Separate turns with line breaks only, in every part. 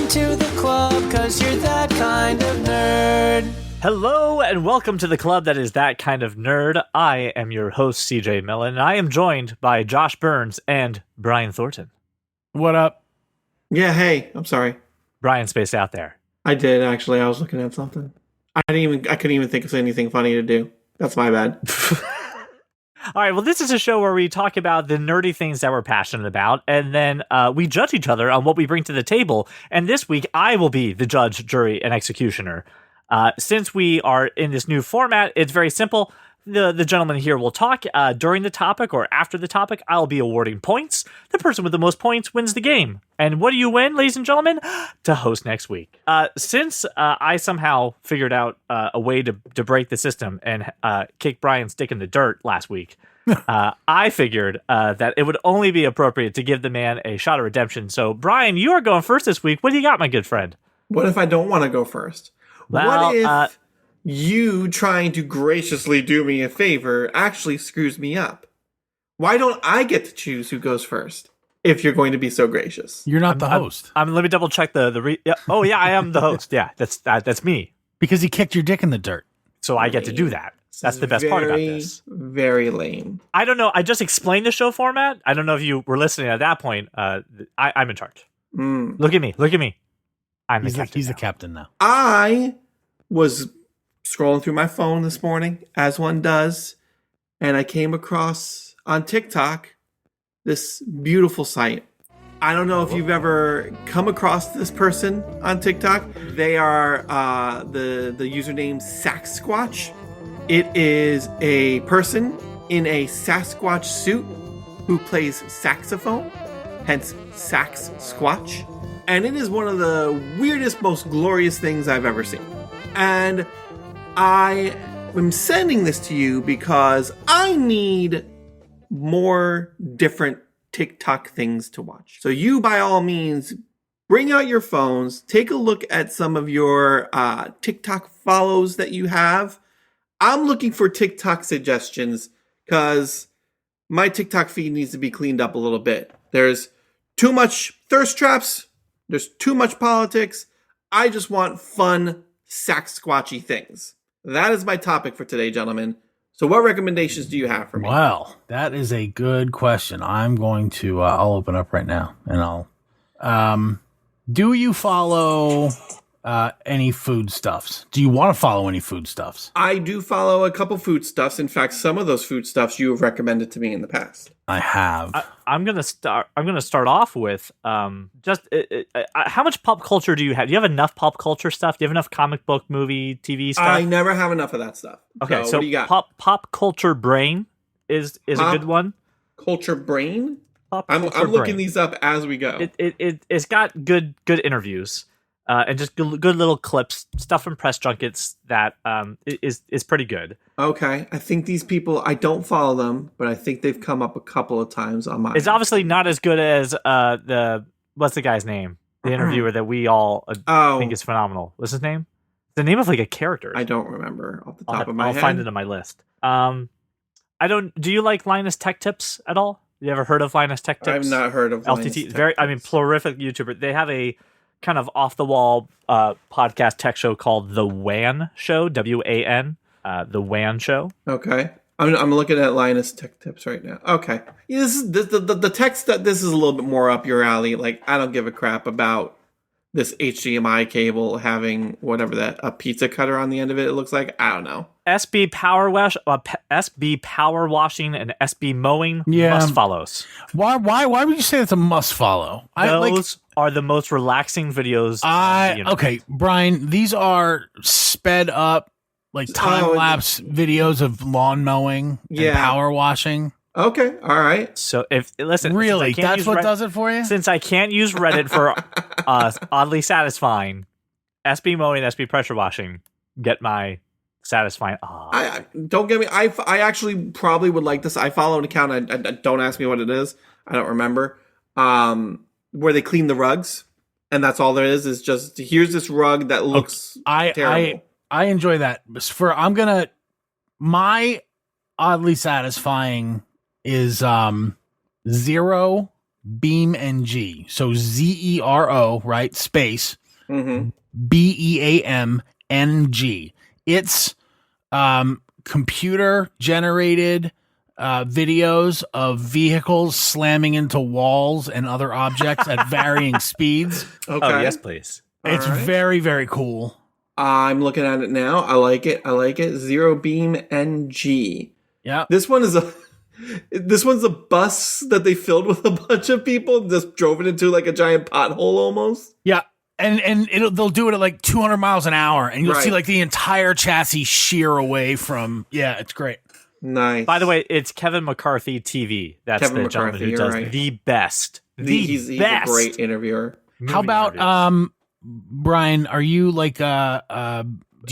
into the club, 'cause you're that kind of nerd.
Hello and welcome to the club that is that kind of nerd. I am your host, CJ Millen, and I am joined by Josh Burns and Brian Thornton.
What up?
Yeah, hey, I'm sorry.
Brian spaced out there.
I did, actually. I was looking at something. I couldn't even think of anything funny to do. That's my bad.
All right, well, this is a show where we talk about the nerdy things that we're passionate about, and then we judge each other on what we bring to the table. And this week, I will be the judge, jury, and executioner. Since we are in this new format, it's very simple. The gentleman here will talk during the topic or after the topic. I'll be awarding points. The person with the most points wins the game. And what do you win, ladies and gentlemen? To host next week. Since I somehow figured out a way to break the system and kick Brian's dick in the dirt last week, I figured that it would only be appropriate to give the man a shot of redemption. So, Brian, you are going first this week. What do you got, my good friend?
What if I don't want to go first?
Well,
what if you trying to graciously do me a favor actually screws me up? Why don't I get to choose who goes first if you're going to be so gracious?
You're not the host.
Let me double check oh, yeah, I am the host. Yeah, that's me.
Because he kicked your dick in the dirt.
So I get to do that. That's the best part about this.
Very lame.
I don't know. I just explained the show format. I don't know if you were listening at that point. I'm in charge. Look at me.
He's the captain now.
I was scrolling through my phone this morning, as one does, and I came across on TikTok this beautiful site. I don't know if you've ever come across this person on TikTok. They are the username Skasrsgards. It is a person in a Sasquatch suit who plays saxophone, hence Skasrsgards. And it is one of the weirdest, most glorious things I've ever seen. And I am sending this to you because I need more different TikTok things to watch. So you, by all means, bring out your phones, take a look at some of your TikTok follows that you have. I'm looking for TikTok suggestions because my TikTok feed needs to be cleaned up a little bit. There's too much thirst traps. There's too much politics. I just want fun, Sasquatchy things. That is my topic for today, gentlemen. So what recommendations do you have for me?
Well, that is a good question. I'm going to, I'll open up right now and I'll, do you follow any foodstuffs? Do you want to follow any foodstuffs?
I do follow a couple foodstuffs. In fact, some of those foodstuffs you have recommended to me in the past.
I have.
I'm gonna start off with just how much pop culture do you have? Do you have enough pop culture stuff? Do you have enough comic book, movie, TV stuff?
I never have enough of that stuff.
Okay, so
what do you got?
Pop culture brain is a good one.
Culture brain. I'm
Brain.
looking these up as we go.
It's got good interviews. And just good little clips, stuff from press junkets that is pretty good.
Okay, I think these people, I don't follow them, but I think they've come up a couple of times on my.
It's obviously not as good as what's the guy's name? The interviewer that we all think is phenomenal. What's his name? The name of like a character.
I don't remember off the top of my head.
I'll find it on my list. Do you like Linus Tech Tips at all? You ever heard of Linus Tech Tips?
I've not heard of Linus
LTT.
Tech Tips.
Prolific YouTuber. They have a kind of off the wall podcast tech show called The WAN Show, WAN, The WAN Show.
Okay, I'm looking at Linus Tech Tips right now. Okay, yeah, the text that this is a little bit more up your alley. Like, I don't give a crap about this HDMI cable having whatever that a pizza cutter on the end of it. It looks like, I don't know.
SB power washing and SB mowing must follows.
Why would you say it's a must follow?
Those are the most relaxing videos.
Okay, Brian, these are sped up like time lapse videos of lawn mowing and power washing.
Okay, all right.
So listen,
really, that's what does it for you?
Since I can't use Reddit for oddly satisfying, SB mowing, SB pressure washing get my satisfying.
I don't get me. I actually probably would like this. I follow an account. I don't ask me what it is. I don't remember. Where they clean the rugs, and that's all there is. Is just here's this rug that looks terrible.
I enjoy that. My oddly satisfying is 0 BeamNG. So ZERO, right? Space BEAMNG. It's computer generated videos of vehicles slamming into walls and other objects at varying speeds.
Okay.
Oh, yes, please.
It's very, very cool.
I'm looking at it now. I like it. Zero Beam NG.
Yeah.
This one's a bus that they filled with a bunch of people, just drove it into like a giant pothole almost.
Yeah. And they'll do it at like 200 miles an hour, and you'll see like the entire chassis shear away from. Yeah, it's great.
Nice.
By the way, it's Kevin McCarthy TV. That's
Kevin
the gentleman
McCarthy,
who does
right.
the best.
He's a great interviewer.
How about Brian? Are you like do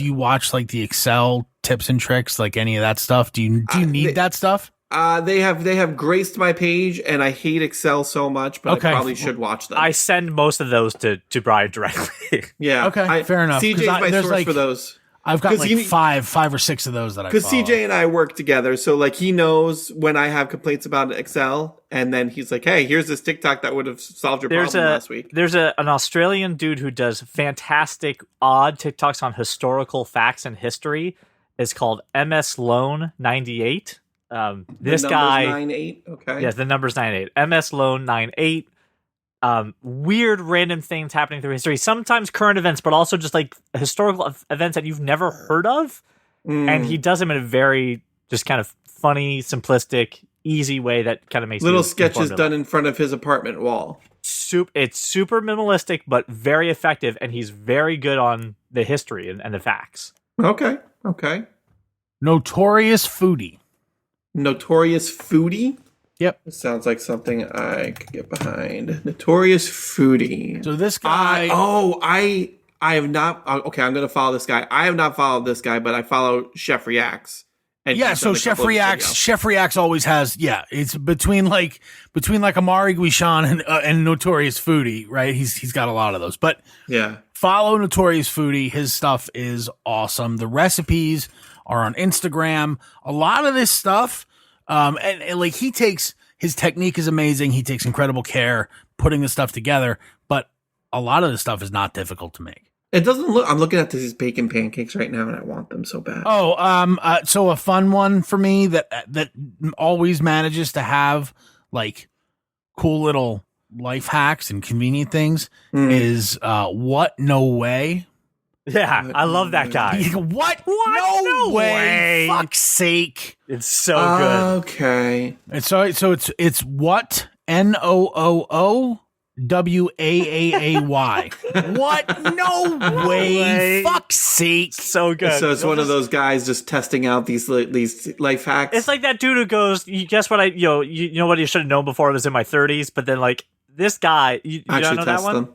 you watch like the Excel tips and tricks, like any of that stuff? Do you need that stuff?
They have graced my page, and I hate Excel so much, but I probably should watch them.
I send most of those to Brian directly.
Yeah.
Okay. Fair enough.
CJ's my source for those.
I've got like five or six of those that I follow.
Because CJ and I work together, so like he knows when I have complaints about Excel, and then he's like, "Hey, here's this TikTok that would have solved your problem last week."
There's an Australian dude who does fantastic, odd TikToks on historical facts and history. It's called MS Lone 98. This guy
98. Okay.
Yes, the number's 98. MS Lone 98. Weird random things happening through history, sometimes current events, but also just like historical events that you've never heard of. And he does them in a very just kind of funny, simplistic, easy way that kind of makes
little sketches done in front of his apartment wall.
It's super minimalistic, but very effective, and he's very good on the history and the facts.
Okay.
Notorious Foodie. Yep.
This sounds like something I could get behind. Notorious Foodie.
So this guy.
I have not. Okay, I'm going to follow this guy. I have not followed this guy, but I follow Chef Reacts. And
yeah, so Chef Reacts always has. Yeah, it's between like Amari Guichon and Notorious Foodie, right? He's got a lot of those. But
yeah,
follow Notorious Foodie. His stuff is awesome. The recipes are on Instagram. A lot of this stuff. And like his technique is amazing. He takes incredible care putting this stuff together, but a lot of this stuff is not difficult to make.
It doesn't look, I'm looking at these bacon pancakes right now and I want them so bad.
So a fun one for me that always manages to have like cool little life hacks and convenient things is, What No Way.
Yeah, I love that guy.
What? No way. Fuck's sake.
It's so good.
Okay.
And so it's what? NOOOWAAAY. What? No way. Fuck's sake.
So good.
So it's one of those guys just testing out these life hacks.
It's like that dude who goes, "You guess what? You know what? You should have known before I was in my 30s." But then like this guy, you don't know that one.
Them.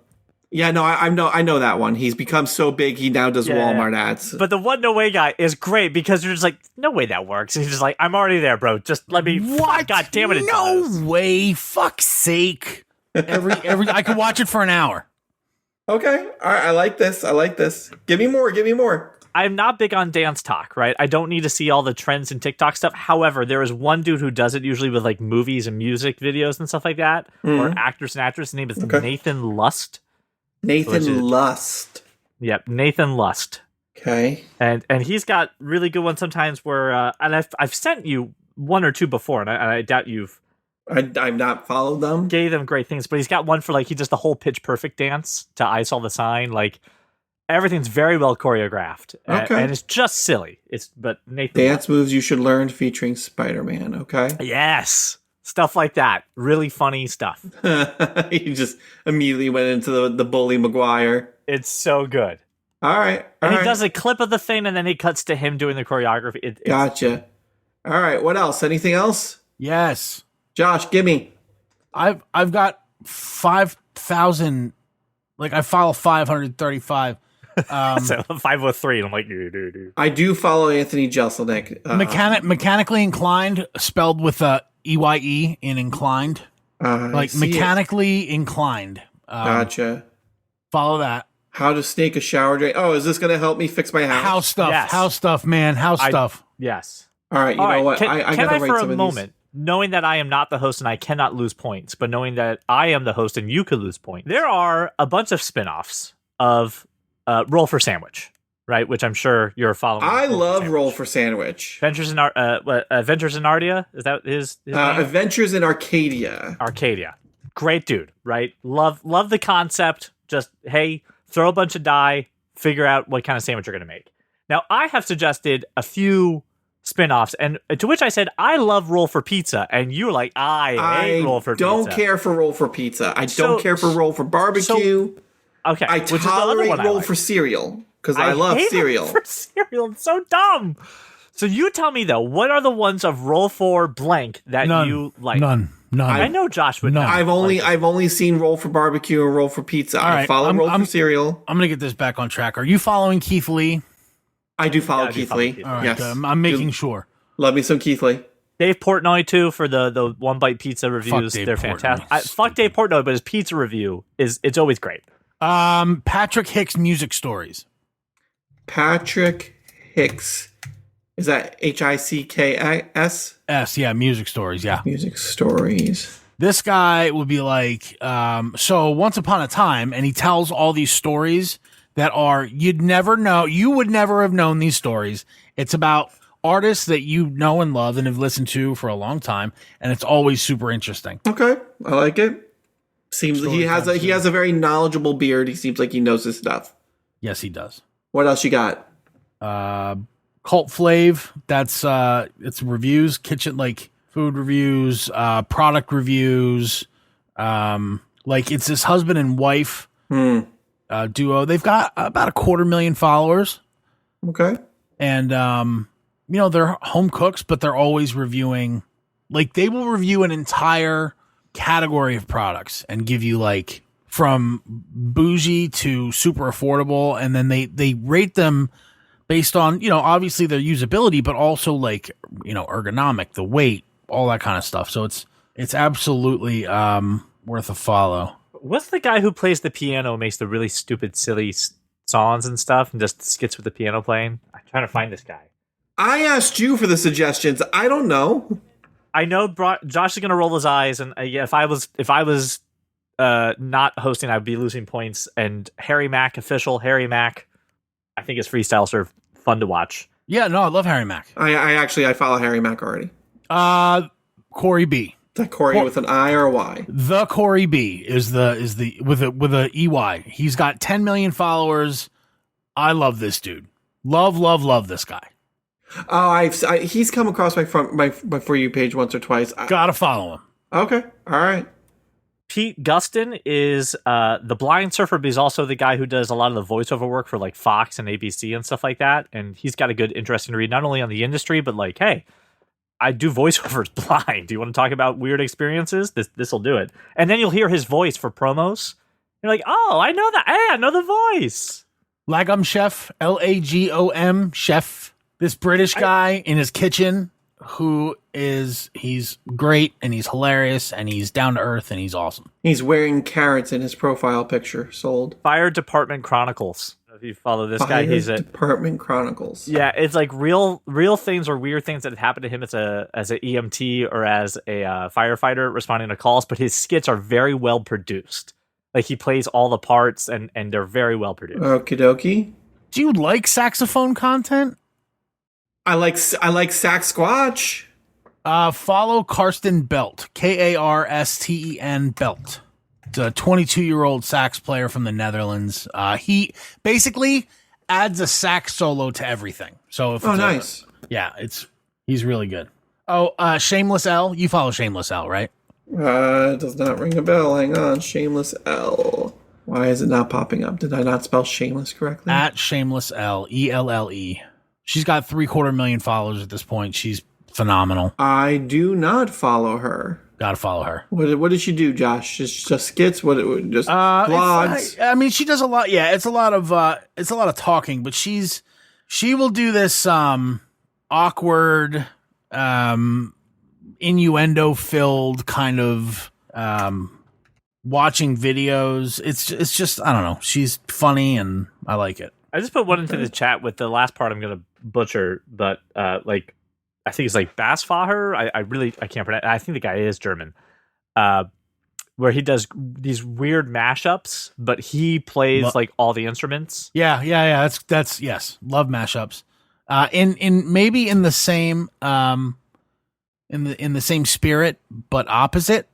Yeah, no, I know that one. He's become so big, he now does Walmart ads.
But the What No Way guy is great because you're just like, no way that works. And he's just like, I'm already there, bro. Just let me.
What?
God damn it!
No way! Fuck's sake! Every I could watch it for an hour.
Okay, all right. I like this. Give me more.
I'm not big on dance talk, right? I don't need to see all the trends and TikTok stuff. However, there is one dude who does it usually with like movies and music videos and stuff like that, or actors and actresses. His name is Nathan Lust.
Nathan Lust.
Yep, Nathan Lust.
Okay.
And he's got really good ones sometimes where, and I've sent you one or two before, and I doubt you've.
I've not followed them.
Gave them great things, but he's got one for like he does the whole Pitch Perfect dance to I Saw the Sign. Like everything's very well choreographed, and it's just silly. But Nathan
dance moves you should learn featuring Spider-Man. Okay.
Yes. Stuff like that. Really funny stuff.
You just immediately went into the Bully Maguire.
It's so good.
All right.
And he does a clip of the thing, and then he cuts to him doing the choreography.
Gotcha. All right. What else? Anything else?
Yes.
Josh, give me.
I've got 5,000. Like I follow 535.
So 503, and I'm like, dude.
I do follow Anthony Jeselnik.
Mechanically inclined, spelled with EYE in inclined. Like mechanically inclined.
Gotcha.
Follow that.
How to snake a shower drain. Oh, is this going to help me fix my house?
House stuff.
Yes.
House stuff, man. House stuff.
Yes.
All right. You know what?
Can
I
I
got to
for
write
a
some of
moment knowing that I am not the host and I cannot lose points, but knowing that I am the host and you could lose points, there are a bunch of spin-offs of Roll for Sandwich, right? Which I'm sure you're following.
I love Roll for Sandwich.
Adventures in Narnia? Is that his name?
Adventures in Arcadia.
Arcadia. Great dude, right? Love the concept. Just, hey, throw a bunch of die, figure out what kind of sandwich you're going to make. Now, I have suggested a few spin-offs, and to which I said, I love Roll for Pizza, and you're like, I hate Roll for Pizza.
I don't care for Roll for Pizza. I don't care for Roll for Barbecue.
Okay.
I tolerate Roll for Cereal, because I love cereal.
For cereal. It's so dumb. So you tell me, though, what are the ones of Roll for blank that you like?
None.
I know Josh would know.
I've only seen Roll for Barbecue and Roll for Pizza.
All right,
I follow Roll for Cereal.
I'm going to get this back on track. Are you following Keith Lee?
I do follow Keith Lee.
All right,
yes.
I'm making sure.
Love me some Keith Lee.
Dave Portnoy, too, for the One Bite Pizza reviews. They're fantastic. Fuck Dave Portnoy, but his pizza review it's always great.
Patrick Hicks Music Stories.
Patrick Hicks. Is that Hicks?
S, yeah, Music Stories, yeah.
Music Stories.
This guy would be like, so once upon a time, and he tells all these stories that are, you'd never know, you would never have known these stories. It's about artists that you know and love and have listened to for a long time, and it's always super interesting.
Okay, I like it. Seems he has a very knowledgeable beard. He seems like he knows his stuff.
Yes, he does.
What else you got?
Cult Flav, that's it's reviews, kitchen, like food reviews, product reviews, like it's this husband and wife duo. They've got about 250,000 followers.
Okay.
And they're home cooks, but they're always reviewing, like they will review an entire category of products and give you like from bougie to super affordable, and then they rate them based on, obviously their usability, but also like, ergonomic, the weight, all that kind of stuff. So it's absolutely worth a follow.
What's the guy who plays the piano and makes the really stupid, silly songs and stuff and just skits with the piano playing? I'm trying to find this guy.
I asked you for the suggestions. I don't know.
I know Josh is going to roll his eyes, and if I was not hosting, I'd be losing points. And Harry Mack, Harry Mack, I think his freestyles are fun to watch.
Yeah, no, I love Harry Mack.
I follow Harry Mack already.
Corey B.
Is that Corey with an I or a Y?
The Corey B is the with a EY. He's got 10 million followers. I love this dude. Love this guy.
Oh, he's come across my For You page once or twice.
Gotta follow him.
Okay, all right.
Pete Gustin is the blind surfer, but he's also the guy who does a lot of the voiceover work for like Fox and ABC and stuff like that. And he's got a good, interesting read, not only on the industry, but like, hey, I do voiceovers blind. Do you want to talk about weird experiences? This will do it. And then you'll hear his voice for promos. You're like, oh, I know that. Hey, I know the voice.
Lagom Chef, Lagom Chef. This British guy in his kitchen he's great and he's hilarious and he's down to earth and he's awesome.
He's wearing carrots in his profile picture. Sold.
Fire Department Chronicles. If you follow this guy, he's
Department Chronicles.
Yeah, it's like real things or weird things that happened to him as an EMT or as a firefighter responding to calls. But his skits are very well produced. Like he plays all the parts and they're very well produced.
Okie dokie.
Do you like saxophone content?
I like Sax Squatch.
Follow Karsten Belt, Karsten Belt. It's a 22-year-old sax player from the Netherlands. He basically adds a sax solo to everything. So
nice.
He's really good. Oh, Shameless L. You follow Shameless L, right?
It does not ring a bell. Hang on, Shameless L. Why is it not popping up? Did I not spell shameless correctly?
At Shameless L, ELLE. She's got 750,000 followers at this point. She's phenomenal.
I do not follow her.
Gotta follow her.
What did she do, Josh? Just skits? What? Just vlogs?
I mean, she does a lot. Yeah, it's a lot of talking. But she will do this awkward, innuendo filled kind of watching videos. It's just, I don't know. She's funny and I like it.
I just put one into the chat with the last part I'm going to butcher, but like I think it's like Bassfaher. I can't pronounce. I think the guy is German. Where he does these weird mashups, but he plays like all the instruments.
Yeah. That's yes. Love mashups. In maybe in the same in the same spirit but opposite.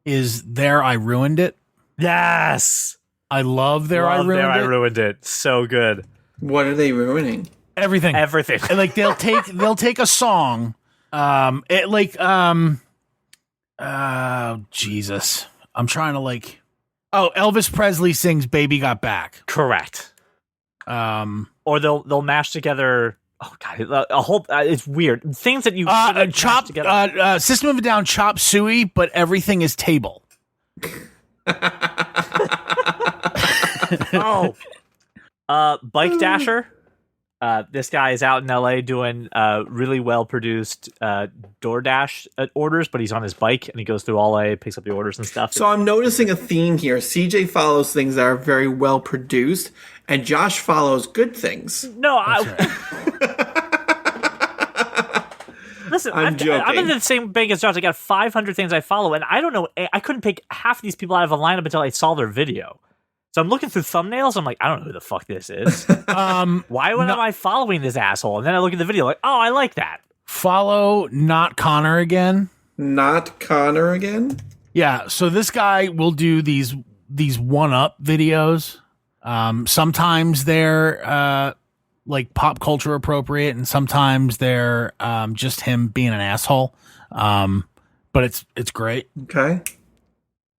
Is There I Ruined It.
Yes.
I love There I Ruined
It. So good.
What are they ruining?
Everything.
And
like they'll take a song. Oh Jesus. I'm trying to Elvis Presley sings Baby Got Back.
Correct. Or they'll mash together. Oh god, a whole it's weird things that you
chop together. System of a Down Chop Suey, but everything is table.
Bike Dasher. This guy is out in LA doing really well produced DoorDash orders, but he's on his bike and he goes through all LA, picks up the orders and stuff.
So I'm noticing a theme here. CJ follows things that are very well produced, and Josh follows good things.
No, listen,
I'm joking.
I'm in the same bank as Josh. I got 500 things I follow, and I don't know. I couldn't pick half of these people out of a lineup until I saw their video. So I'm looking through thumbnails. I'm like, I don't know who the fuck this is. Why am I following this asshole? And then I look at the video, like, oh, I like that.
Follow Not Connor Again.
Not Connor Again?
Yeah. So this guy will do these one-up videos. Sometimes they're like pop culture appropriate, and sometimes they're just him being an asshole. But it's great.
Okay.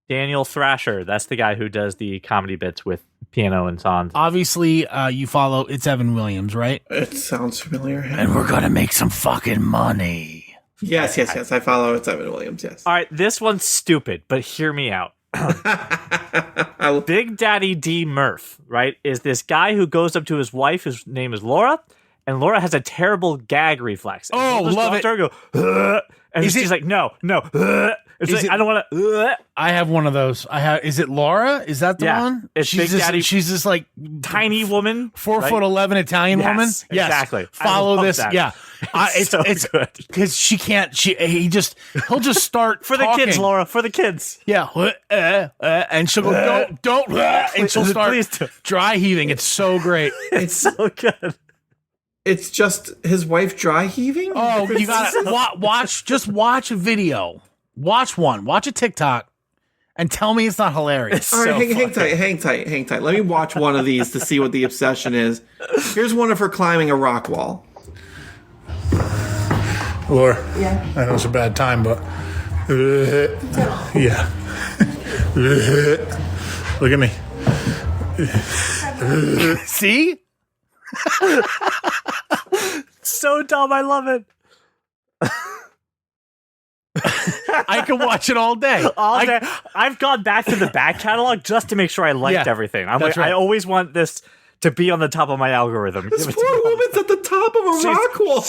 Daniel Thrasher, that's the guy who does the comedy bits with piano and songs.
Obviously, you follow It's Evan Williams, right?
It sounds familiar.
And we're gonna make some fucking money.
Yes. I follow It's Evan Williams, yes.
All right, this one's stupid, but hear me out. Big Daddy D Murph, right, is this guy who goes up to his wife, whose name is Laura, and Laura has a terrible gag reflex. And
oh, love it.
Her and go, and she's like, no. I don't want to.
I have one of those. Is it Laura? Is that the one?
It's Big Daddy.
She's this like
tiny woman,
4'11" Italian woman. Yes,
exactly.
Follow this.
That.
Yeah,
it's good
because she can't. He'll just start
for
talking.
The kids, Laura. For the kids.
Yeah, and she'll go don't, and she'll start dry heaving. It's so great.
It's so good.
It's just his wife dry heaving.
Oh, you gotta watch. Just watch a video. Watch a TikTok and tell me it's not hilarious.
All right, hang tight. Let me watch one of these to see what the obsession is. Here's one of her climbing a rock wall.
Laura, yeah. I know it's a bad time, but yeah. Look at me.
See?
So dumb, I love it.
I can watch it all day.
I've gone back to the back catalog just to make sure I liked everything. I'm like, right. I always want this to be on the top of my algorithm.
This poor woman's at the top of a rock wall.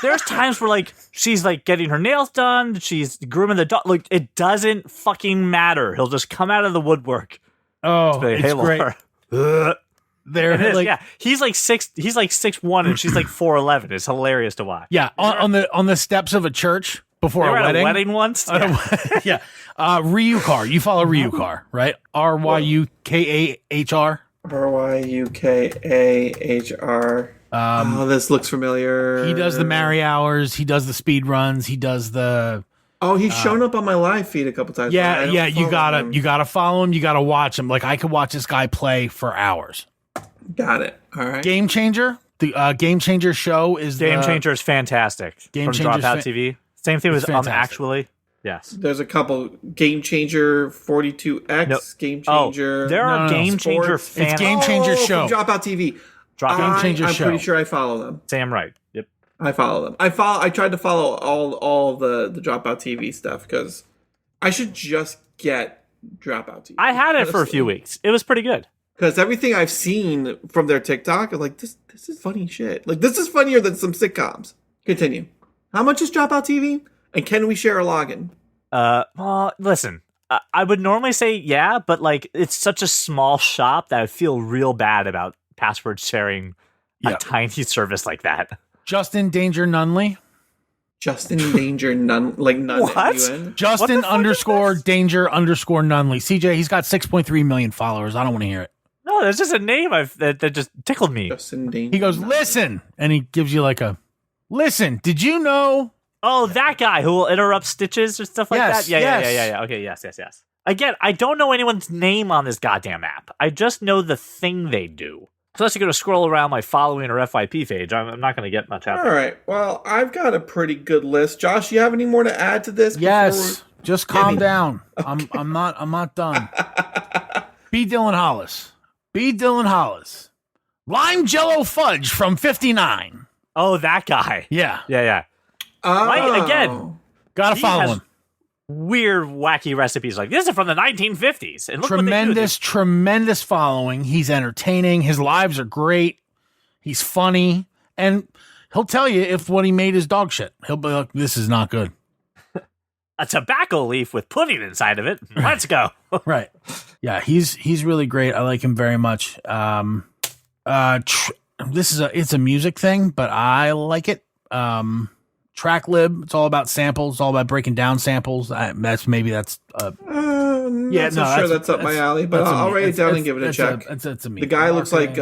There's times where like she's like getting her nails done, she's grooming the dog. Like it doesn't fucking matter. He'll just come out of the woodwork.
Oh, like, hey, it's great.
There, like, yeah, he's like 6'1" and she's like 4'11". It's hilarious to watch.
Yeah, on the steps of a church before a wedding.
A wedding once.
Yeah. Ryukar. You follow Ryukar, right? RYUKAHR.
RYUKAHR. This looks familiar.
He does the Mary Hours. He does the speed runs. He does the.
Oh, he's shown up on my live feed a couple times.
Yeah. You gotta follow him. You gotta watch him. Like I could watch this guy play for hours.
Got it. All right.
Game Changer. The Game Changer show is
Game Changer is fantastic.
Game Changer
Dropout TV. Same thing with Actually. Yes.
There's a couple. Game Changer 42X. No. Game Changer.
Oh, there are Game Changer fans.
It's Game Changer show.
Dropout TV.
Game Changer
I'm
show.
pretty sure I follow them.
Sam Wright. Yep.
I follow them. I tried to follow all the Dropout TV stuff because I should just get Dropout TV.
I had it for a few weeks. It was pretty good.
Because everything I've seen from their TikTok, I'm like, this is funny shit. Like, this is funnier than some sitcoms. Continue. How much is Dropout TV? And can we share a login?
Well, listen, I would normally say yeah, but like, it's such a small shop that I feel real bad about password sharing a tiny service like that.
Justin Danger Nunley.
Justin Danger None
What?
N-U-N.
Justin
the fuck is this?
_Danger _Nunley. CJ, he's got 6.3 million followers. I don't want to hear it.
No, that's just a name that just tickled me.
Justin Danger.
He goes,
Nunley.
listen, and he gives you like a, listen, did you know?
Oh, that guy who will interrupt stitches or stuff like
Yes,
that?
yes.
Yeah. Okay, yes. Again, I don't know anyone's name on this goddamn app. I just know the thing they do. So unless you're going to scroll around my following or FYP page, I'm not going to get much out
All
there.
right. Well, I've got a pretty good list. Josh, you have any more to add to this?
Yes. Just calm
me-
down. I'm not done. B. Dylan Hollis. Lime Jello Fudge from 59.
Oh, that guy.
Yeah.
Yeah.
Oh.
Right, again.
Gotta
He
follow
has
him.
Weird, wacky recipes like this are from the 1950s. And look what they do.
Tremendous following. He's entertaining. His lives are great. He's funny. And he'll tell you if what he made is dog shit. He'll be like, this is not good.
A tobacco leaf with pudding inside of it. Let's go.
Right. Yeah, he's really great. I like him very much. It's a music thing, but I like it. TrackLib, it's all about samples. It's all about breaking down samples. That's
not so sure that's up my alley, but I'll write it down and give it a check.
It's a
The guy looks like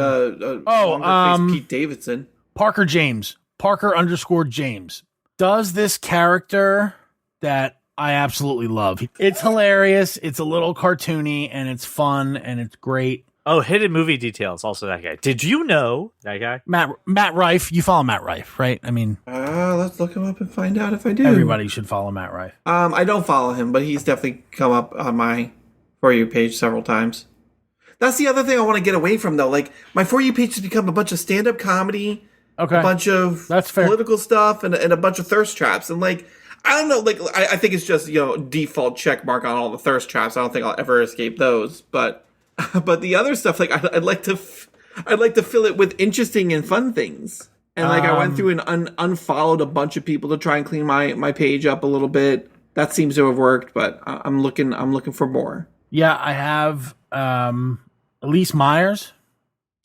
Pete Davidson.
Parker James. Parker _James does this character that I absolutely love. It's hilarious. It's a little cartoony and it's fun and it's great.
Oh, hidden movie details. Also that guy. Did you know that guy?
Matt Rife. You follow Matt Rife, right? I mean,
Let's look him up and find out if I do.
everybody should follow Matt Rife.
I don't follow him, but he's definitely come up on my For You page several times. That's the other thing I want to get away from, though. Like, my For You page has become a bunch of stand-up comedy,
Okay.
a bunch of
That's fair.
political stuff, and a bunch of thirst traps. And, like, I don't know. Like, I think it's just, default check mark on all the thirst traps. I don't think I'll ever escape those. But the other stuff, like, I'd like to fill it with interesting and fun things. And like I went through and unfollowed a bunch of people to try and clean my page up a little bit. That seems to have worked, but I'm looking for more.
Yeah, I have Elise Myers.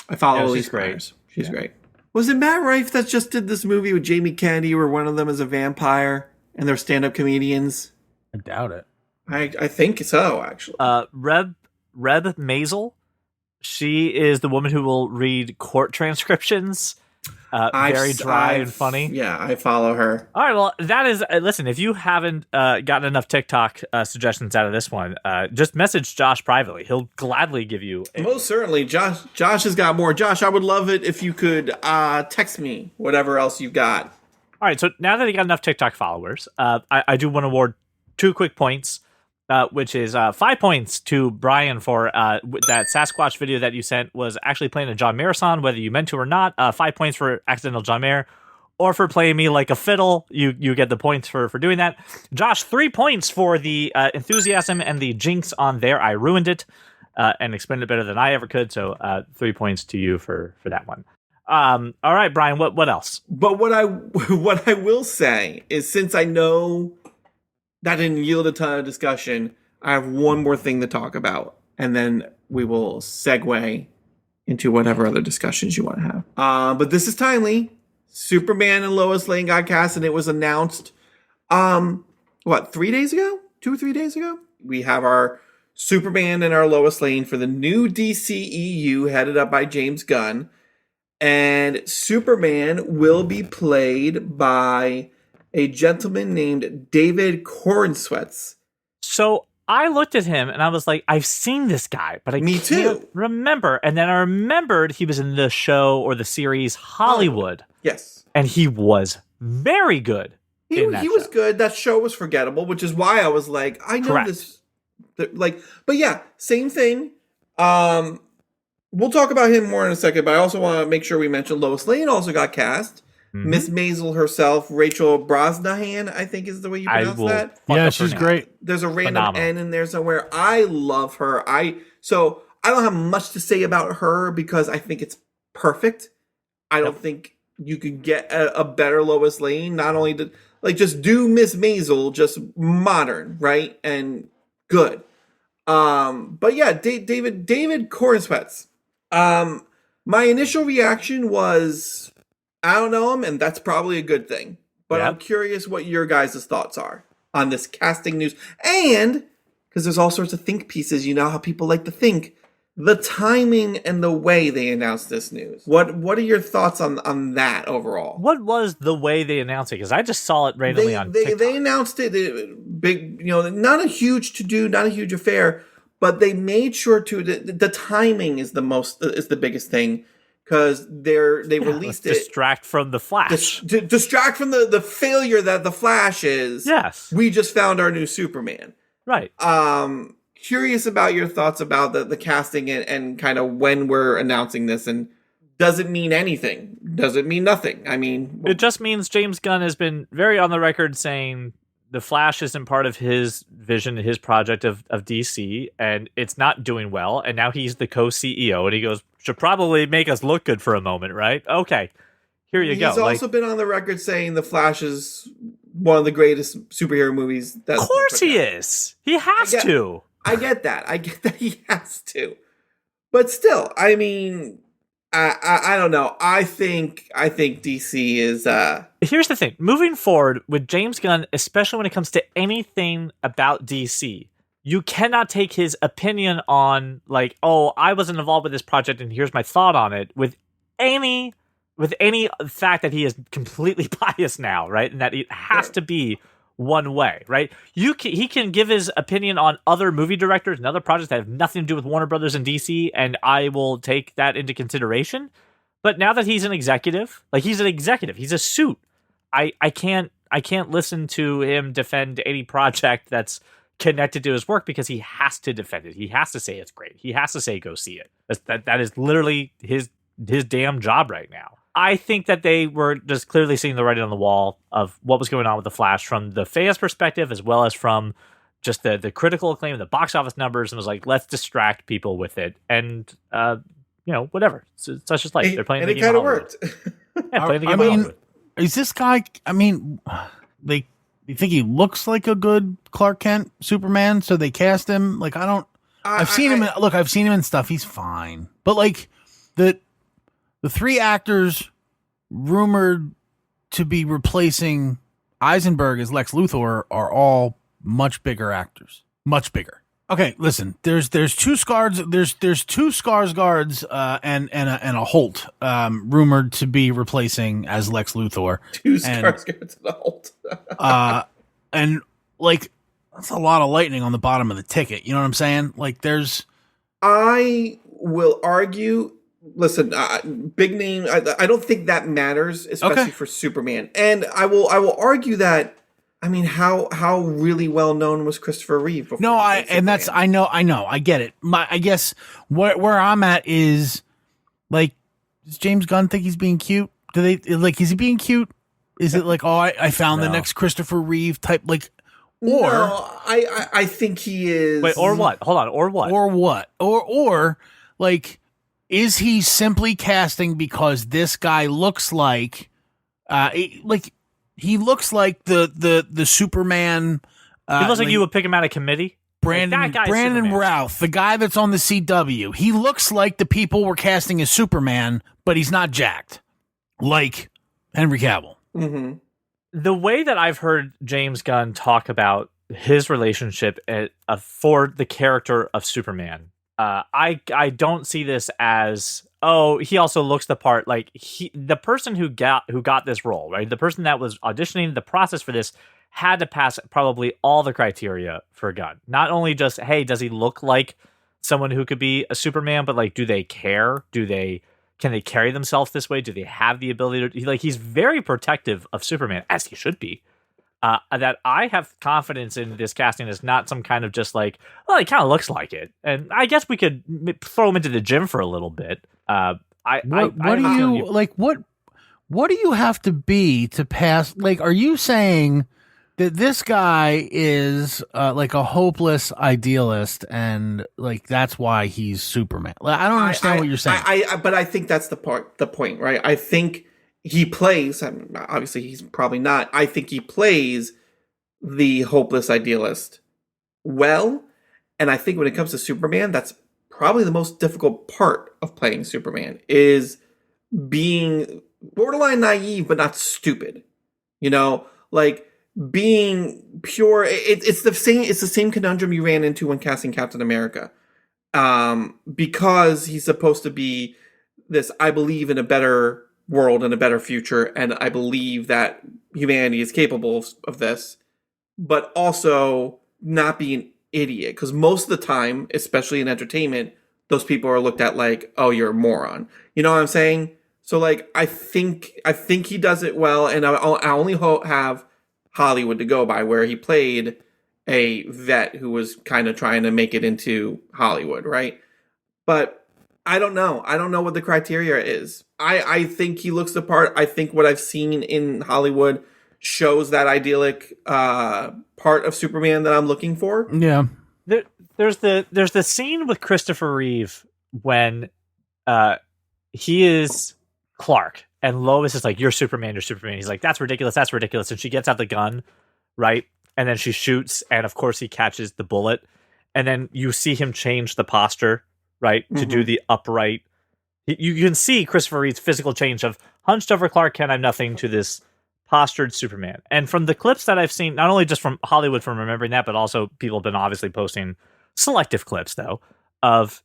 I follow
Yeah,
Elise
she's great.
Myers. She's great. Was it Matt Rife that just did this movie with Jamie Kennedy where one of them is a vampire and they're stand-up comedians?
I doubt it.
I think so, actually.
Reb Maisel. She is the woman who will read court transcriptions. Very dry and funny.
Yeah, I follow her.
All right, well, that is... listen, if you haven't gotten enough TikTok suggestions out of this one, just message Josh privately. He'll gladly give you...
Most certainly. Josh has got more. Josh, I would love it if you could text me whatever else you've got.
All right, so now that he got enough TikTok followers, I do want to award 2 quick points, which is 5 points to Brian for that Sasquatch video that you sent was actually playing a John Mayer song, whether you meant to or not. 5 points for accidental John Mayer, or for playing me like a fiddle. You get the points for doing that. Josh, 3 points for the enthusiasm and the jinx on there. I ruined it and explained it better than I ever could. So 3 points to you for that one. All right, Brian, what else?
But what I will say is, since I know that didn't yield a ton of discussion, I have one more thing to talk about, and then we will segue into whatever other discussions you want to have. But this is timely. Superman and Lois Lane got cast, and it was announced, 3 days ago? 2 or 3 days ago? We have our Superman and our Lois Lane for the new DCEU, headed up by James Gunn. And Superman will be played by a gentleman named David Corenswet.
So I looked at him and I was like, I've seen this guy, but I
Me
can't
too.
remember. And then I remembered he was in the show or the series Hollywood,
Yes.
and he was very good.
He was
show.
good. That show was forgettable, which is why I was like, I know
Correct.
this. But yeah, same thing. We'll talk about him more in a second, but I also want to make sure we mention Lois Lane also got cast.
Mm-hmm.
Miss Maisel herself, Rachel Brosnahan, I think is the way you pronounce that.
Yeah, she's great.
There's a random
Phenomenal.
N in there somewhere. I love her. So I don't have much to say about her because I think it's perfect. I don't think you could get a better Lois Lane. Not only just do Miss Maisel, just modern, right? And good. But yeah, David Corenswet. My initial reaction was I don't know him, and that's probably a good thing. But
Yep.
I'm curious what your guys' thoughts are on this casting news. And, because there's all sorts of think pieces, you know how people like to think, the timing and the way they announced this news. What are your thoughts on that overall?
What was the way they announced it? Because I just saw it randomly on TikTok.
They announced it big, not a huge to-do, not a huge affair, but they made sure to the timing is the biggest thing, because they released it
distract from the Flash.
distract from the failure that the Flash is.
Yes.
We just found our new Superman.
Right.
Curious about your thoughts about the casting and kind of when we're announcing this, and does it mean anything? Does it mean nothing? I mean,
It just means James Gunn has been very on the record saying the Flash isn't part of his vision, his project of DC, and it's not doing well. And now he's the co-CEO, and he goes, should probably make us look good for a moment, right? Okay, here you go.
He's also been on the record saying the Flash is one of the greatest superhero movies.
Of course he is. He has to.
I get that. I get that he has to. But still, I mean, I don't know. I think DC is.
Here's the thing. Moving forward with James Gunn, especially when it comes to anything about DC, you cannot take his opinion on, like, oh, I wasn't involved with this project and here's my thought on it with any fact that he is completely biased now, right? And that it has to be one way, right? He can give his opinion on other movie directors and other projects that have nothing to do with Warner Brothers and DC, and I will take that into consideration. But now that he's an executive, he's a suit. I can't listen to him defend any project that's connected to his work, because he has to defend it. He has to say it's great. He has to say go see it. That is literally his damn job right now. I think that they were just clearly seeing the writing on the wall of what was going on with the Flash from the fans' perspective, as well as from just the critical acclaim, the box office numbers, and was like, let's distract people with it. And whatever. So it's just like they're playing the game.
And it kind of worked.
Yeah, playing the game. I mean,
is this guy? I mean, they think he looks like a good Clark Kent Superman, so they cast him. Like, I don't. I've seen him. I've seen him in stuff. He's fine, but like the three actors rumored to be replacing Eisenberg as Lex Luthor are all much bigger actors. Much bigger. Okay, listen. There's two Skasrsgards and a Holt rumored to be replacing as Lex Luthor.
Two Skasrsgards and a Holt.
And like, that's a lot of lightning on the bottom of the ticket. You know what I'm saying? Like, I
will argue. Listen, big name. I don't think that matters, especially for Superman. And I will argue that. I mean, how really well known was Christopher Reeve before?
No, I know, I get it. I guess where I'm at is, like, does James Gunn think he's being cute? Is he being cute? Is it like, oh, I found the next Christopher Reeve type, like, or
no, I think he is.
Wait, or what? Hold on, or what?
Or what? Or like, is he simply casting because this guy looks like, he looks like the Superman.
He looks like you would pick him out of committee.
Brandon Routh, the guy that's on the CW. He looks like the people were casting as Superman, but he's not jacked like Henry Cavill.
Mm-hmm.
The way that I've heard James Gunn talk about his relationship for the character of Superman, I don't see this as, oh, he also looks the part. Like, the person who got this role, right? The person that was auditioning, the process for this had to pass probably all the criteria for Gunn. Not only just, hey, does he look like someone who could be a Superman, but like, do they care? Can they carry themselves this way? Do they have the ability to, like, he's very protective of Superman, as he should be. That I have confidence in this casting is not some kind of just like, well, he kind of looks like it. And I guess we could throw him into the gym for a little bit. What
do you have to be to pass? Like, are you saying that this guy is like a hopeless idealist, and like that's why he's Superman? Like, I don't understand what you're saying.
But I think that's the point, right? I think he plays. Obviously, he's probably not. I think he plays the hopeless idealist well, and I think when it comes to Superman, that's probably the most difficult part of playing Superman is being borderline naive, but not stupid. You know, like being pure. It's the same conundrum you ran into when casting Captain America, because he's supposed to be this. I believe in a better world and a better future, and I believe that humanity is capable of this, but also not be an idiot. Because most of the time, especially in entertainment, those people are looked at like, "Oh, you're a moron." You know what I'm saying? So, like, I think he does it well, and I only have Hollywood to go by, where he played a vet who was kind of trying to make it into Hollywood, right? But I don't know. I don't know what the criteria is. I think he looks the part. I think what I've seen in Hollywood shows that idyllic part of Superman that I'm looking for.
Yeah.
There's the scene with Christopher Reeve when he is Clark and Lois is like, "You're Superman, you're Superman." He's like, "That's ridiculous, that's ridiculous." And she gets out the gun, right? And then she shoots, and of course he catches the bullet. And then you see him change the posture, right? To do the upright. You can see Christopher Reeve's physical change of hunched over Clark Kent, I'm nothing, to this postured Superman. And from the clips that I've seen, not only just from Hollywood from remembering that, but also people have been obviously posting selective clips, though, of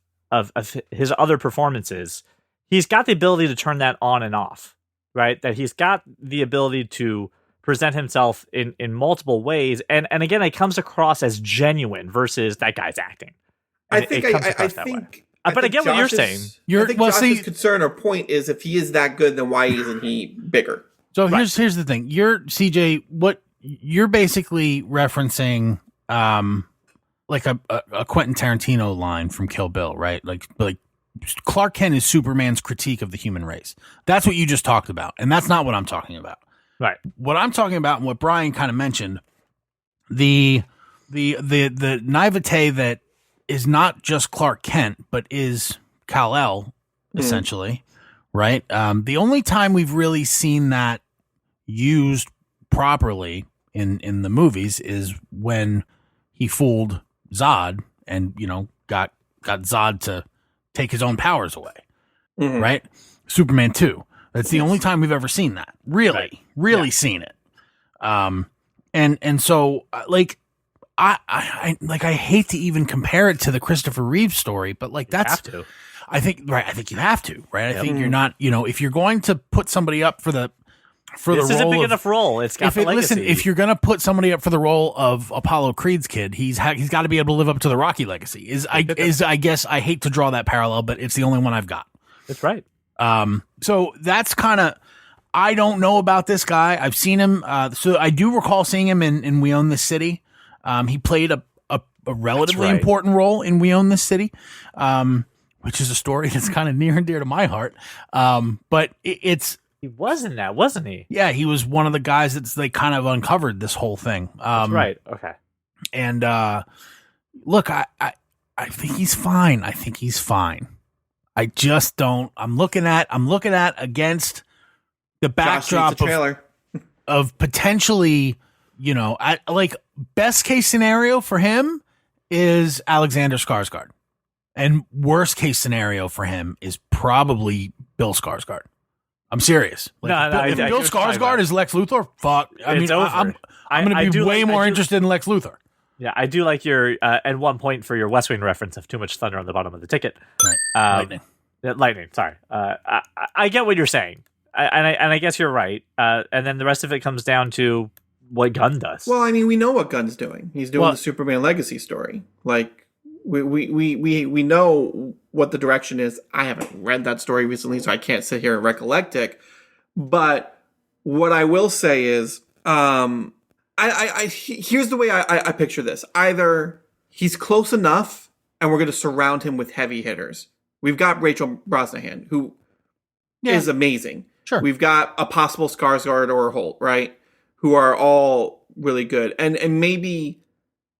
his other performances. He's got the ability to turn that on and off, right? That he's got the ability to present himself in multiple ways. And again, it comes across as genuine versus that guy's acting. And
I think
but I get what you're saying.
I think Josh's concern or point is, if he is that good, then why isn't he bigger?
So here's the thing. You're CJ, what you're basically referencing like a Quentin Tarantino line from Kill Bill, right? Like Clark Kent is Superman's critique of the human race. That's what you just talked about, and that's not what I'm talking about.
Right.
What I'm talking about, and what Brian kind of mentioned, the naivete that is not just Clark Kent, but is Kal-El, essentially, right? The only time we've really seen that used properly in the movies is when he fooled Zod and, got Zod to take his own powers away, right? Superman 2. That's the only time we've ever seen that. Really seen it. And so I hate to even compare it to the Christopher Reeve story, but that's,
you have to.
I think you have to, right? I think you're not, if you're going to put somebody up for the role,
this is a big enough role. It's got the legacy.
Listen, if you're going to put somebody up for the role of Apollo Creed's kid, he's got to be able to live up to the Rocky legacy. I guess I hate to draw that parallel, but it's the only one I've got.
That's right.
So that's kind of, I don't know about this guy. I've seen him. So I do recall seeing him in We Own This City. He played a relatively important role in We Own This City, which is a story that's kind of near and dear to my heart. But it's,
he was in that, wasn't he?
Yeah, he was one of the guys they kind of uncovered this whole thing.
That's right. Okay.
And look, I think he's fine. I think he's fine. I just don't. I'm looking at against the backdrop of potentially, best case scenario for him is Alexander Skarsgård, and worst case scenario for him is probably Bill Skarsgård. I'm serious. If Bill Skarsgård is Lex Luthor, fuck. I'm going to be way more interested in Lex Luthor.
Yeah, I do like your at one point for your West Wing reference of too much thunder on the bottom of the ticket.
Right.
Lightning. Sorry. I get what you're saying, and I guess you're right. And then the rest of it comes down to what Gunn does.
Well, I mean, we know what Gunn's doing. He's doing the Superman legacy story. Like we know what the direction is. I haven't read that story recently, so I can't sit here and recollect it. But what I will say is, here's the way I picture this. Either he's close enough and we're going to surround him with heavy hitters. We've got Rachel Brosnahan, who is amazing.
Sure.
We've got a possible Skarsgård or Holt, right? Who are all really good. And maybe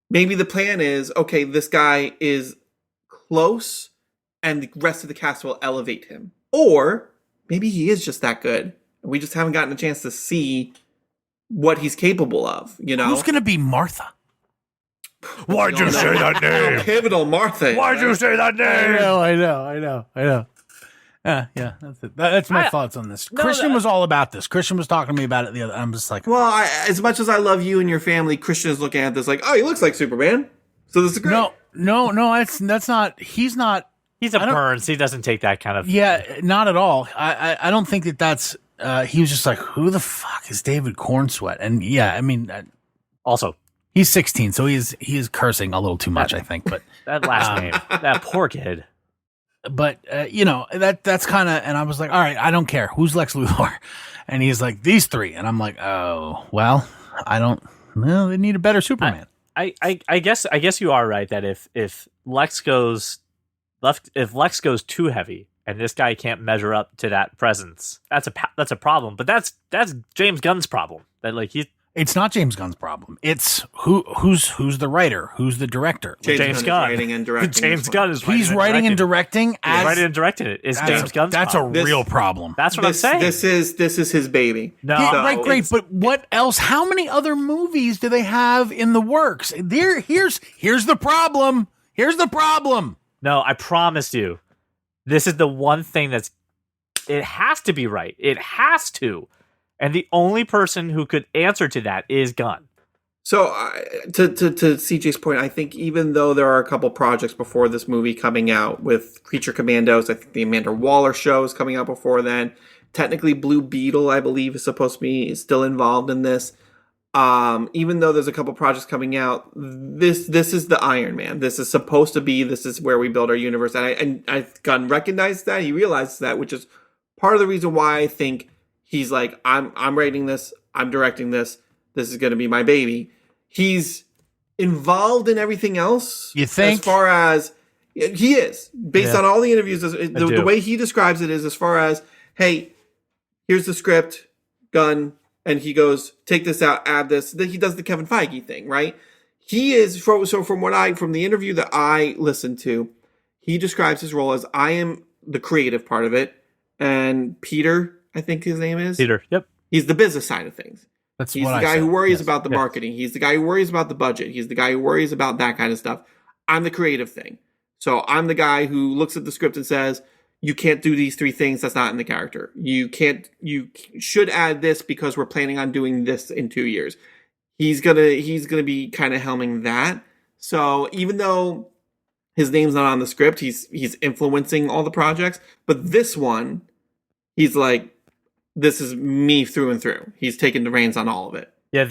the plan is, okay, this guy is close and the rest of the cast will elevate him. Or maybe he is just that good. And we just haven't gotten a chance to see what he's capable of, Who's
going to be Martha?
Why'd you say that name?
Pivotal Martha.
Why'd you say that name?
I know. Yeah, that's it. That's my thoughts on this. Christian was all about this. Christian was talking to me about it the other. I'm just like,
well, as much as I love you and your family, Christian is looking at this like, oh, he looks like Superman. So this is great.
No, that's not. He's not.
He's a Burns. He doesn't take that kind of.
Yeah, not at all. I don't think that's. He was just like, who the fuck is David Cornsweat? And yeah, I mean, also he's 16, so he is cursing a little too much, I think. But
that last name, that poor kid.
But that's kind of, and I was like, all right, I don't care who's Lex Luthor, and he's like these three, and I'm like, oh well, they need a better Superman.
I guess you are right that if Lex goes too heavy and this guy can't measure up to that presence, that's a problem. But that's James Gunn's problem. That like
it's not James Gunn's problem. It's who's the writer, who's the director.
James Gunn. Writing and directing.
James Gunn is
he's writing and directing.
Writing and directing it. Is James Gunn's
That's
problem.
a real problem.
That's what I'm saying.
This is his baby.
No,
right, great. But what else? How many other movies do they have in the works? Here's the problem. Here's the problem.
No, I promise you, this is the one thing it has to be right. It has to. And the only person who could answer to that is Gunn.
So to CJ's point, I think even though there are a couple projects before this movie coming out with Creature Commandos, I think the Amanda Waller show is coming out before then. Technically, Blue Beetle, I believe, is supposed to be still involved in this. Even though there's a couple projects coming out, this is the Iron Man. This is supposed to be. This is where we build our universe. And Gunn recognized that. He realizes that, which is part of the reason why I think he's like, I'm writing this, I'm directing this. This is going to be my baby. He's involved in everything else.
You think?
As far as he is, based on all the interviews, the way he describes it is as far as, hey, here's the script, Gunn, and he goes, take this out, add this. Then he does the Kevin Feige thing, right? He is from the interview that I listened to, he describes his role as I am the creative part of it, and Peter, I think his name is
Peter. Yep,
he's the business side of things. He's the guy who worries about the marketing. He's the guy who worries about the budget. He's the guy who worries about that kind of stuff. I'm the creative thing. So I'm the guy who looks at the script and says, you can't do these three things. That's not in the character. You should add this because we're planning on doing this in 2 years. He's gonna be kind of helming that. So even though his name's not on the script, he's influencing all the projects. But this one, he's like, this is me through and through. He's taking the reins on all of it.
Yeah.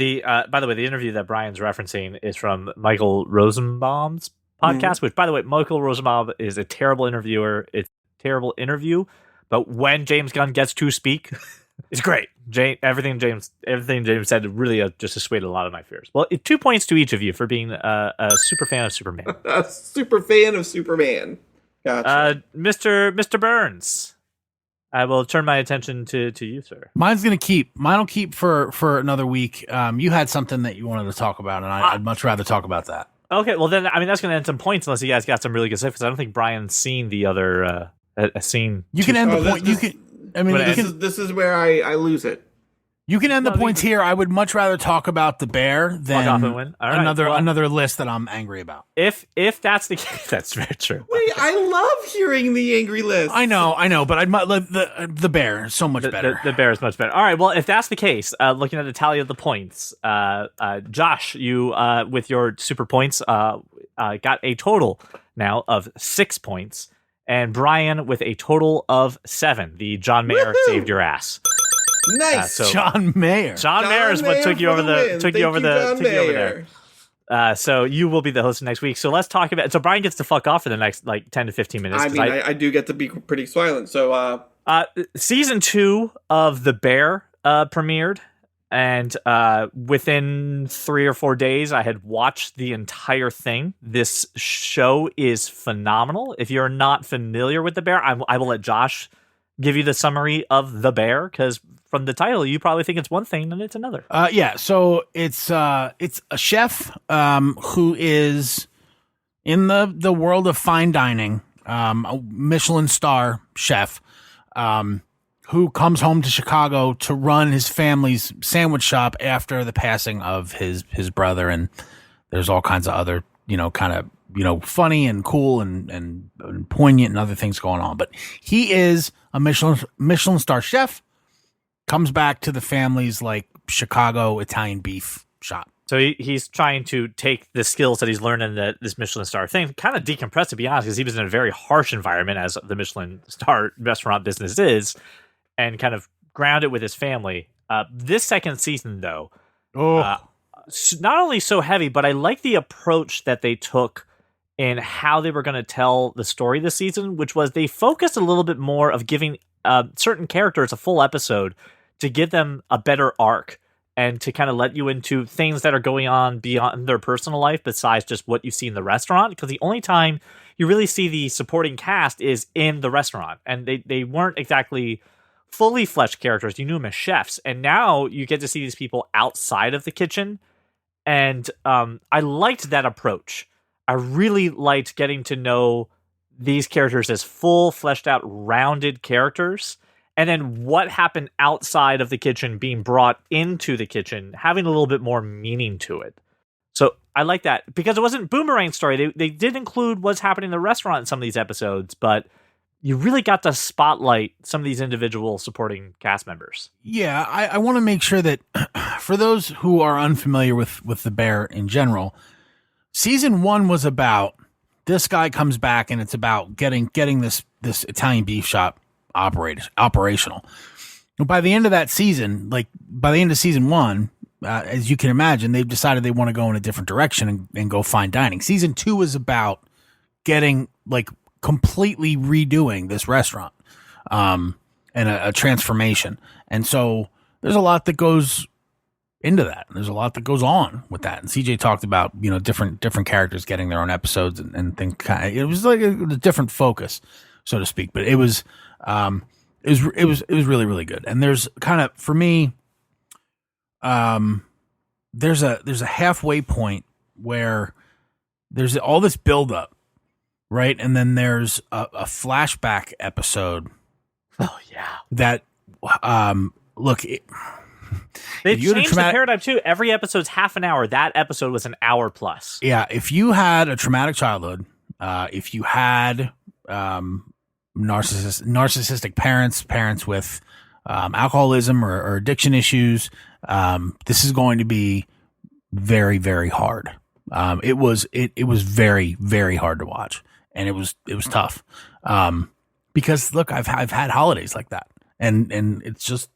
By the way, the interview that Brian's referencing is from Michael Rosenbaum's podcast. Which, by the way, Michael Rosenbaum is a terrible interviewer. It's a terrible interview, but when James Gunn gets to speak, it's great. Everything James said really just assuaded a lot of my fears. Well, 2 points to each of you for being a super fan of Superman.
A super fan of Superman. Gotcha.
Mr. Burns. I will turn my attention to you, sir.
Mine will keep for another week. You had something that you wanted to talk about, and I'd much rather talk about that.
Okay, well then, I mean, that's going to end some points unless you guys got some really good stuff, because I don't think Brian's seen the other scene.
You can end the point.
This is where I lose it.
You can end the points here. I would much rather talk about the bear than another list that I'm angry about.
If that's the case, that's very true.
Wait, I love hearing the angry list.
I know, but I'd the bear is so much better.
The bear is much better. All right, well, if that's the case, looking at the tally of the points, Josh, you with your super points got a total now of 6 points, and Brian with a total of 7. The John Mayer saved your ass.
Nice,
John Mayer.
John Mayer is what took you over there. So you will be the host next week. So let's talk about. So Brian gets to fuck off for the next 10 to 15 minutes.
I mean, I do get to be pretty silent. So
season 2 of The Bear premiered, and within 3 or 4 days, I had watched the entire thing. This show is phenomenal. If you're not familiar with The Bear, I will let Josh give you the summary of The Bear, because from the title, you probably think it's one thing and it's another.
So it's a chef who is in the world of fine dining, a Michelin star chef who comes home to Chicago to run his family's sandwich shop after the passing of his brother, and there's all kinds of other funny and cool and poignant and other things going on. But he is a Michelin star chef, comes back to the family's like Chicago Italian beef shop.
So he's trying to take the skills that he's learned in this Michelin star thing, kind of decompress, to be honest, because he was in a very harsh environment, as the Michelin star restaurant business is, and kind of ground it with his family. This second season, though, not only so heavy, but I like the approach that they took in how they were going to tell the story this season, which was they focused a little bit more of giving certain characters a full episode to give them a better arc and to kind of let you into things that are going on beyond their personal life besides just what you see in the restaurant. Because the only time you really see the supporting cast is in the restaurant, and they weren't exactly fully fleshed characters. You knew them as chefs, and now you get to see these people outside of the kitchen. And I liked that approach. I really liked getting to know these characters as full, fleshed out, rounded characters. And then what happened outside of the kitchen being brought into the kitchen, having a little bit more meaning to it. So I like that, because it wasn't Boomerang's story. They did include what's happening in the restaurant in some of these episodes, but you really got to spotlight some of these individual supporting cast members.
Yeah, I want to make sure that for those who are unfamiliar with The Bear in general, season 1 was about this guy comes back, and it's about getting this Italian beef shop operational. By the end of that season, like by the end of season 1, as you can imagine, they've decided they want to go in a different direction and go fine dining. Season 2 is about getting like completely redoing this restaurant, and a transformation. And so there's a lot that goes into that. There's a lot that goes on with that. And CJ talked about, different characters getting their own episodes and things. It was like a different focus, so to speak. But it was really, really good. And there's kind of, for me, there's a halfway point where there's all this buildup, right? And then there's a flashback episode.
Oh yeah.
That, look,
they changed the paradigm too. Every episode's half an hour. That episode was an hour plus.
Yeah. If you had a traumatic childhood, if you had, narcissistic parents with alcoholism or addiction issues, this is going to be very, very hard. It was very, very hard to watch, and it was tough. Because look, I've had holidays like that, and it's just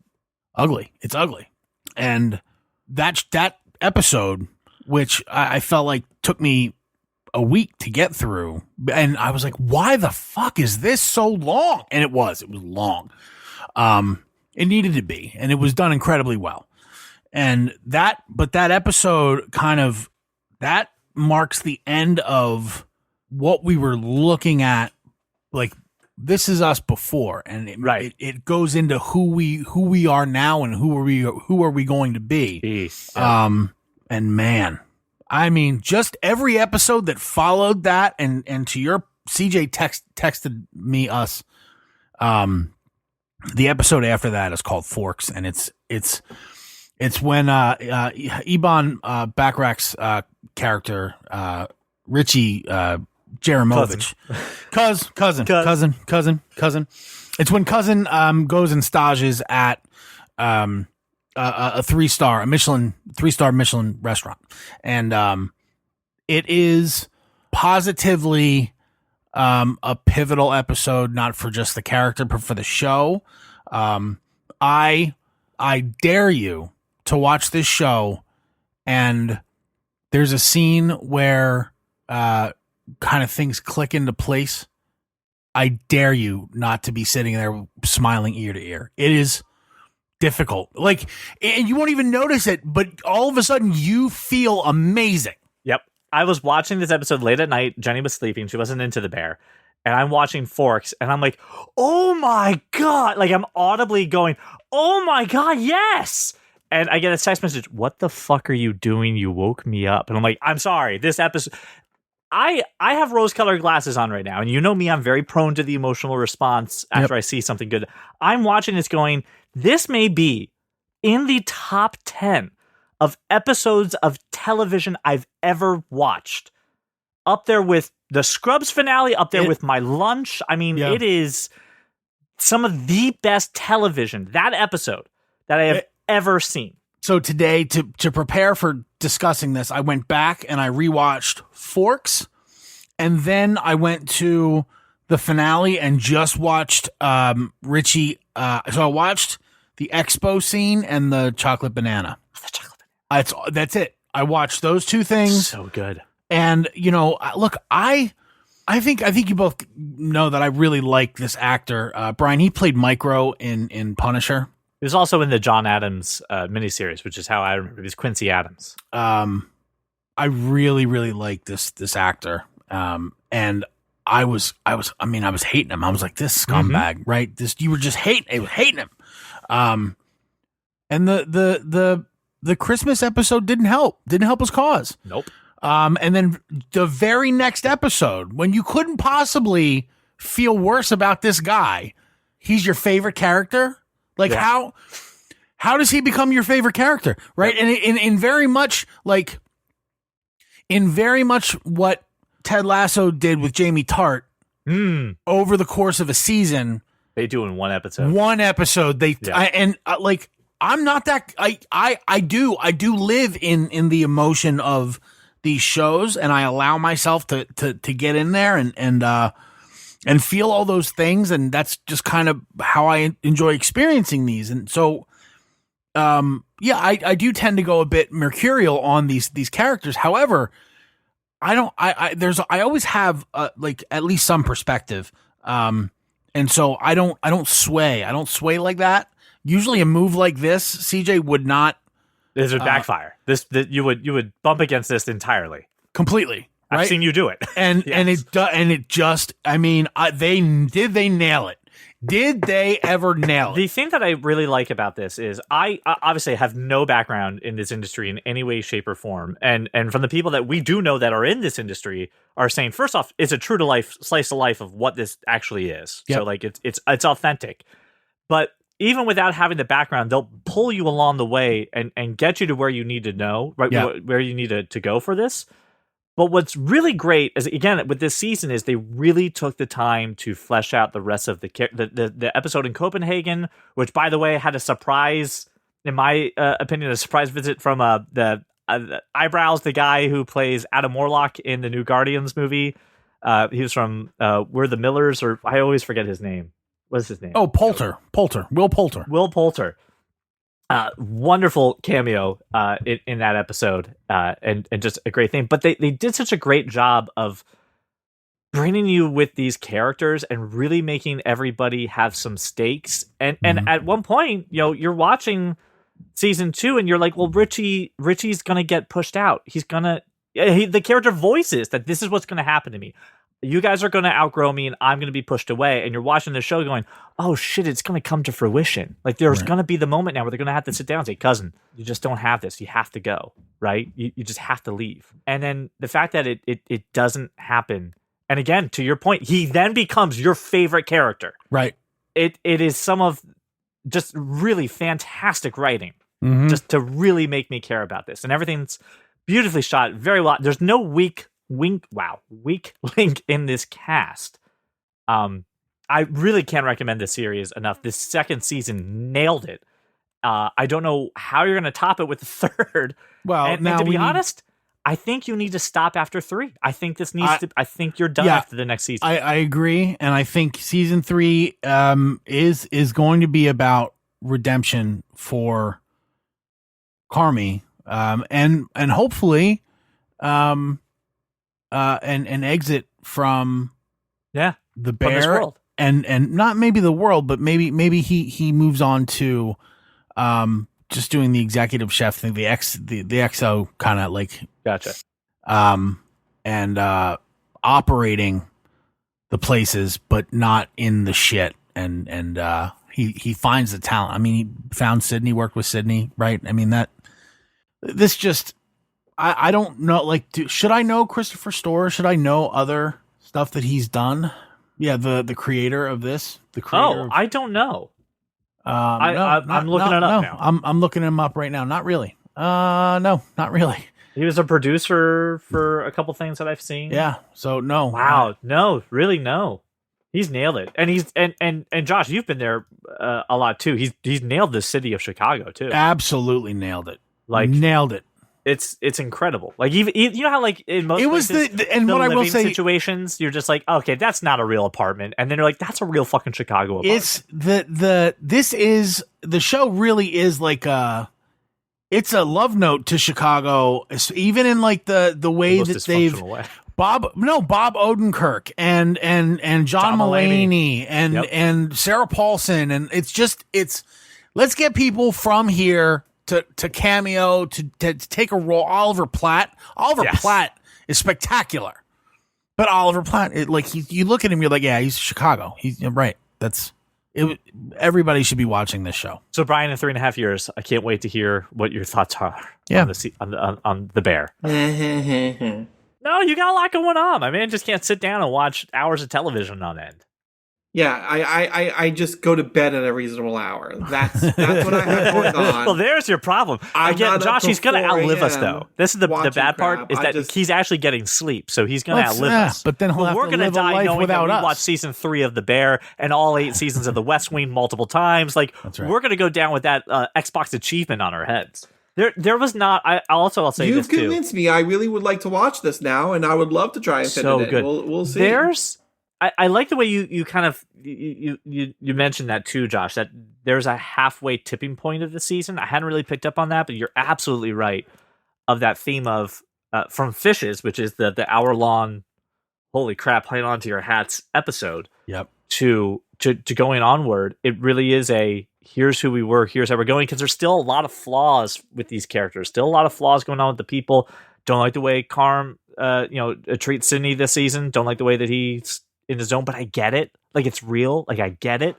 ugly. It's ugly. And that episode, which I felt like took me a week to get through, and I was like, why the fuck is this so long? And it was long. It needed to be, and it was done incredibly well. And that episode that marks the end of what we were looking at. Like, this is us before, and it goes into who we are now and who are we going to be.
Jeez.
And man, I mean, just every episode that followed that, and to your CJ texted me us, the episode after that is called Forks, and it's when Iban Backrack's character, Richie Jaramovich, cousin. It's when cousin goes and stages at a 3-star Michelin restaurant, and it is positively a pivotal episode, not for just the character but for the show. I dare you to watch this show, and there's a scene where kind of things click into place. I dare you not to be sitting there smiling ear to ear. It is difficult. Like, and you won't even notice it, but all of a sudden you feel amazing.
Yep. I was watching this episode late at night. Jenny was sleeping. She wasn't into The Bear. And I'm watching Forks, and I'm like, oh my God. Like, I'm audibly going, oh my God, yes. And I get a text message, what the fuck are you doing? You woke me up. And I'm like, I'm sorry. This episode... I have rose-colored glasses on right now, and you know me, I'm very prone to the emotional response after I see something good. I'm watching this going, this may be in the top 10 of episodes of television I've ever watched. Up there with the Scrubs finale, up there with my lunch. I mean, it is some of the best television, that episode, that I have ever seen.
So today, to prepare for discussing this, I went back and I rewatched Forks, and then I went to the finale and just watched Richie. So I watched the expo scene and the chocolate banana.
The chocolate banana.
That's it. I watched those two things.
So good.
And look, I think you both know that I really like this actor, Brian. He played Micro in Punisher.
He was also in the John Adams miniseries, which is how I remember. He was Quincy Adams.
I really, really like this actor. And I was hating him. I was like, this scumbag, right? You were just hating him. And the Christmas episode didn't help his cause.
Nope.
And then the very next episode, when you couldn't possibly feel worse about this guy, he's your favorite character. Like how does he become your favorite character? Right. Yep. And in very much what Ted Lasso did with Jamie Tart over the course of a season,
they do in one episode.
I'm not that. I do live in the emotion of these shows, and I allow myself to get in there and feel all those things, and that's just kind of how I enjoy experiencing these. And so, I do tend to go a bit mercurial on these characters. However, I always have at least some perspective. And so I don't sway like that. Usually a move like this, CJ, would not.
This would backfire. You would bump against this entirely.
Completely. Right?
I've seen you do it.
And yes. They nail it. Did they ever nail it?
The thing that I really like about this is I obviously have no background in this industry in any way, shape, or form. And from the people that we do know that are in this industry are saying, first off, it's a true to life slice of life of what this actually is. Yep. So like it's authentic. But even without having the background, they'll pull you along the way and get you to where you need to know, right? Yeah. Where you need to go for this. But what's really great is, again, with this season, is they really took the time to flesh out the rest of the episode in Copenhagen, which, by the way, had a surprise, in my opinion, a surprise visit from the Eyebrows, the guy who plays Adam Warlock in the new Guardians movie. He was from We're the Millers, or I always forget his name. What's his name?
Oh, Poulter. Will Poulter. Wonderful cameo in that episode, and just a great thing. But they did such a great job of bringing you with these characters and really making everybody have some stakes. And at one point, you're watching season 2 and you're like, well, Richie's gonna get pushed out. The character voices that this is what's gonna happen to me. You guys are going to outgrow me and I'm going to be pushed away. And you're watching the show going, oh shit, it's going to come to fruition. Like there's going to be the moment now where they're going to have to sit down and say, cousin, you just don't have this. You have to go, right? You just have to leave. And then the fact that it doesn't happen. And again, to your point, he then becomes your favorite character. Right.
It is some of just really fantastic writing just to really make me care about this. And everything's beautifully shot, very well. There's no weak link in this cast. I really can't recommend this series enough. This second season nailed it. I don't know how you're going to top it with the third. Well, and to be honest, I think you need to stop after 3. I think this needs to. I think you're done after the next season.
I agree, and I think season 3 is going to be about redemption for Carmy, and hopefully, an exit from the Bear, and not maybe the world, but maybe he moves on to just doing the executive chef thing, the XO kind of like
gotcha,
and operating the places, but not in the shit, and he finds the talent. I mean, he found Sydney, worked with Sydney, right? I mean I don't know, like, should I know Christopher Storer? Should I know other stuff that he's done? Yeah, the creator of this.
I don't know. I'm looking it up now.
I'm looking him up right now. Not really. No, not really.
He was a producer for a couple things that I've seen.
Yeah, so no.
Wow, no, really no. He's nailed it, and and Josh, you've been there a lot too. He's nailed the city of Chicago too.
Absolutely nailed it.
Like
nailed it.
It's incredible. Like even you know how like in most
it was
places,
and what I will say
situations you're just like, okay, that's not a real apartment, and then you're like, that's a real fucking Chicago apartment.
It's the show really is like it's a love note to Chicago, even in like the way that they've Bob Odenkirk and John Mulaney and Sarah Paulson, and it's let's get people from here to cameo to take a role. Oliver Platt Platt is spectacular, but Oliver Platt, you look at him, you're like, yeah, he's Chicago. He's right. That's it. Everybody should be watching this show.
So Brian, in 3.5 years, I can't wait to hear what your thoughts are on the Bear. No, you got a lot going on. My man just can't sit down and watch hours of television on end.
Yeah, I just go to bed at a reasonable hour. That's what I have going on.
Well, there's your problem. Again, Josh, he's going to outlive us, though. This is the bad part, is that he's actually getting sleep, so he's going to outlive us.
But then we're going to
die knowing
without
that we
us.
watched season 3 of The Bear and all 8 seasons of The West Wing multiple times. Like, we're going to go down with that Xbox achievement on our heads. There was not. I'll say
You've
this too.
You've convinced me. I really would like to watch this now, and I would love to try and fit it in.
Good.
We'll see.
I like the way you kind of you mentioned that too, Josh. That there's a halfway tipping point of the season. I hadn't really picked up on that, but you're absolutely right of that theme of from Fishes, which is the hour long, holy crap, hang on to your hats episode.
Yep.
To going onward, it really is a here's who we were, here's how we're going, because there's still a lot of flaws with these characters. Still a lot of flaws going on with the people. Don't like the way Carm treats Sydney this season. Don't like the way that he's in his zone, but I get it. Like, it's real. Like, I get it.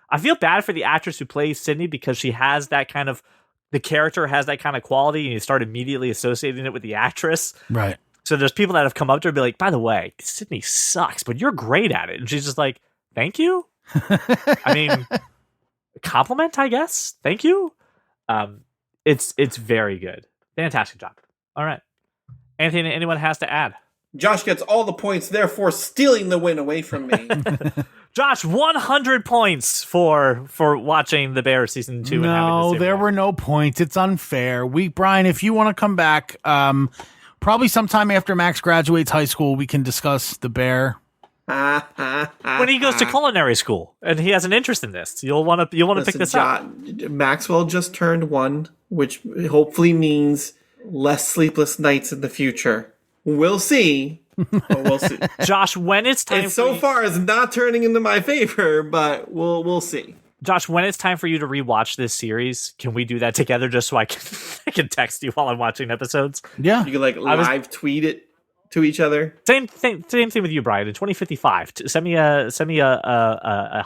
I feel bad for the actress who plays Sydney because she has that kind of, the character has that kind of quality, and you start immediately associating it with the actress.
Right.
So there's people that have come up to her and be like, by the way, Sydney sucks, but you're great at it. And she's just like, thank you. I mean, compliment, I guess. Thank you. It's very good. Fantastic job. All right. Anything anyone has to add?
Josh gets all the points, therefore stealing the win away from me.
Josh, 100 points for watching The Bear season 2.
No, there were no points. It's unfair. Brian, if you want to come back, probably sometime after Max graduates high school, we can discuss The Bear.
When he goes to culinary school and he has an interest in this, you'll want to pick this up.
Maxwell just turned 1, which hopefully means less sleepless nights in the future. We'll see. But we'll see.
Josh, when it's time,
so far it's not turning into my favor, but we'll see.
Josh, when it's time for you to rewatch this series, can we do that together just so I can text you while I'm watching episodes?
Yeah,
you can live tweet it to each other.
Same thing with you, Brian. In 2055, send me a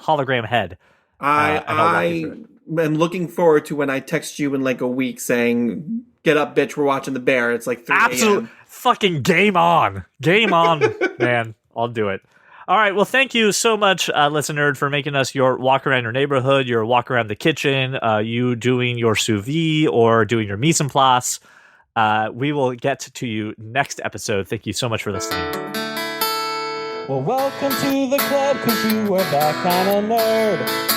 hologram head.
I am looking forward to when I text you in like a week saying, "Get up, bitch! We're watching The Bear." It's like 3 a.m.
Absolute fucking game on, man. I'll do it. All right. Well, thank you so much, listener, for making us your walk around your neighborhood, your walk around the kitchen, you doing your sous vide or doing your mise en place. We will get to you next episode. Thank you so much for listening.
Well, welcome to the club, 'cause you are that kind of nerd.